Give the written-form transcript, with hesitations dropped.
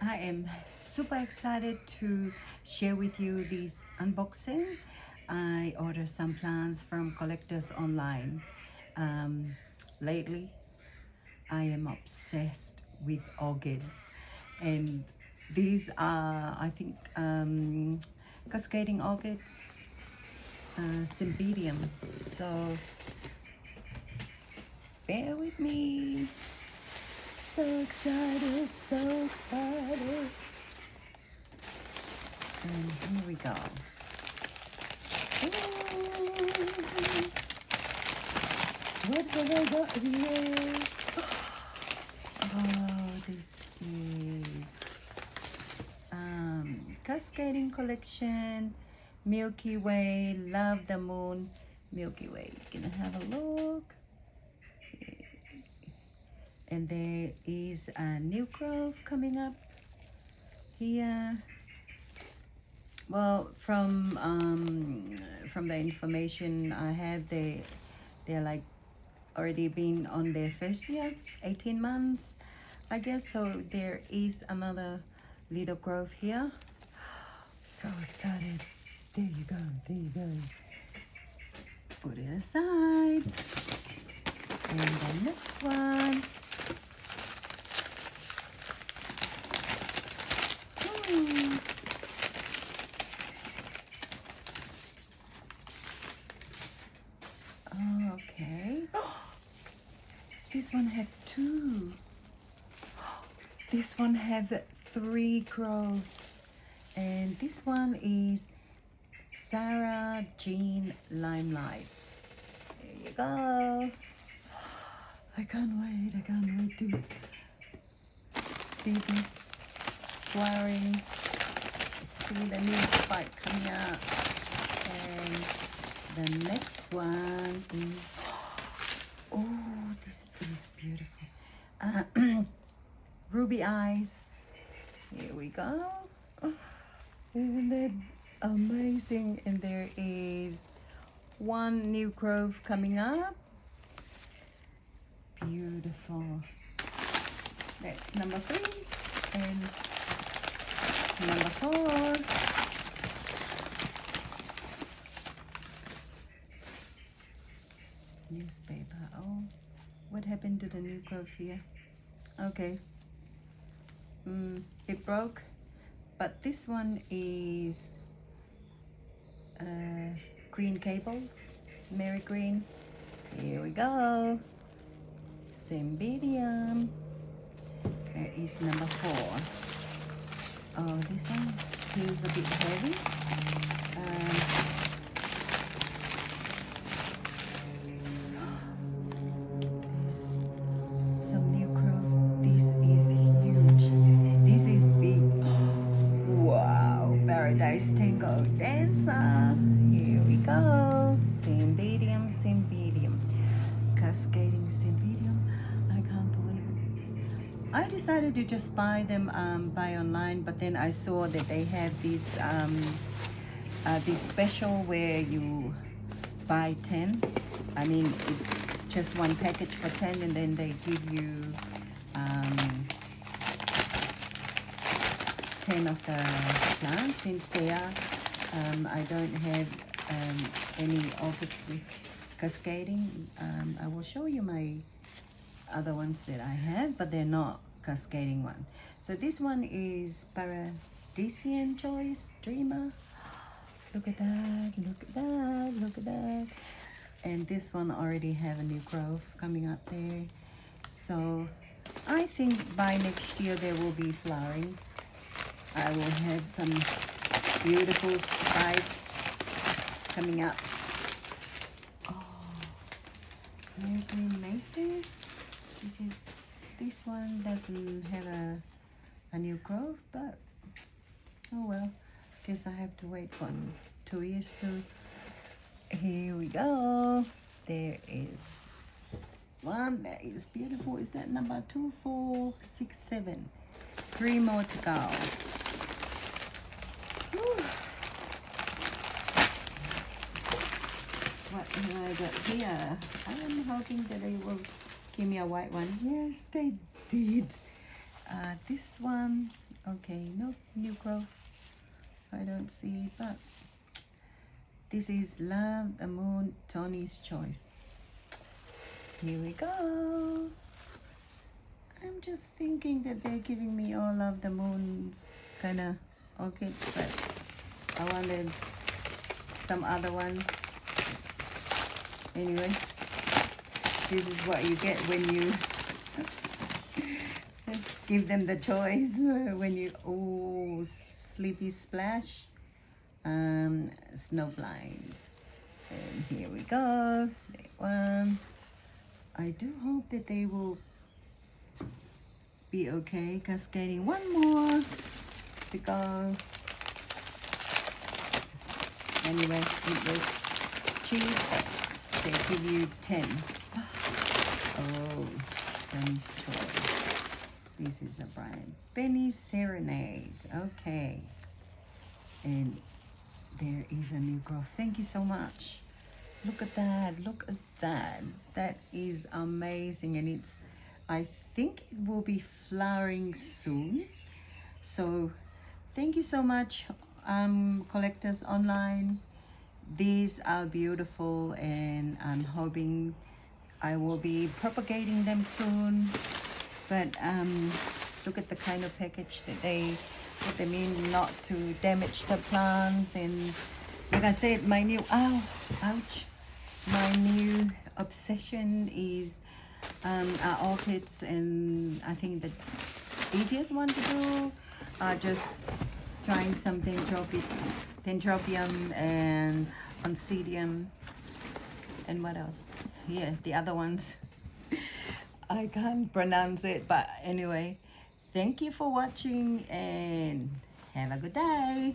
I am super excited to share with you this unboxing. I ordered some plants from collectors online. Lately, I am obsessed with orchids, and these are, I think, cascading orchids, cymbidium. So bear with me. So excited, so excited. And here we go. Ooh. What have I got here? Oh, this is Cascading Collection, Milky Way, Love the Moon, Milky Way. Gonna have a look. And there is a new growth coming up here. Well, from the information I have, they're like already been on their first year, 18 months, I guess. So there is another little growth here. So excited. There you go, there you go. Put it aside. And the next one. Okay. This one have two. This one have 3 growths. And this one is Sarah Jean Limelight. There you go. I can't wait to see this flowering, see the new spike coming out. And the next one is, oh, this is beautiful. Ruby eyes. Here we go. Oh, isn't that amazing? And there is one new growth coming up. Beautiful. That's number 3 and number 4. Newspaper. Oh, what happened to the new growth here? Okay. It broke, but this one is green cables, Mary Green. Here we go. Cymbidium. There is number 4. Oh, this one feels a bit heavy. There's some new growth. This is huge. This is big. Wow, Paradise Tango Dancer. Here we go. Cymbidium, Cymbidium. Cascading Cymbidium. I can't believe it. I decided to just buy them buy online, but then I saw that they have this special where you buy 10. I mean, it's just one package for 10, and then they give you 10 of the plants. Since they are, I don't have any orchids with cascading. I will show you my other ones that I have, but they're not cascading one. So this one is Paradisian Choice Dreamer. Look at that, look at that, look at that. And this one already have a new growth coming up there. So I think by next year there will be flowering. I will have some beautiful spike coming up. Mary Green Mayfair. This one doesn't have a new growth, but oh well. Guess I have to wait for 2 years to. Here we go. There is one that is beautiful. Is that number 2, 4, 6, 7? 3 more to go. Whew. What have I got here? I am hoping that they will give me a white one. Yes, they did. This one, okay, no new growth. I don't see, but this is Love the Moon, Tony's Choice. Here we go. I'm just thinking that they're giving me all of the moon's kind of orchids, but I wanted some other ones. Anyway, this is what you get when you give them the choice. When you, oh, Sleepy Splash, Snowblind. And here we go, that one. I do hope that they will be okay. Cascading, one more to go. Anyway, it was cheap, but they give you 10. Oh, Benny's Choice. This is a brand. Benny's Serenade. Okay. And there is a new growth. Thank you so much. Look at that. Look at that. That is amazing. And it's, I think it will be flowering soon. So thank you so much, collectors online. These are beautiful, and I'm hoping I will be propagating them soon. But look at the kind of package that they put them in, not to damage the plants. And like I said, my new, ouch, my new obsession is orchids, and I think the easiest one to do are just trying some Dendrobium and Oncidium, and what else? Yeah, the other ones. I can't pronounce it, but anyway, thank you for watching and have a good day.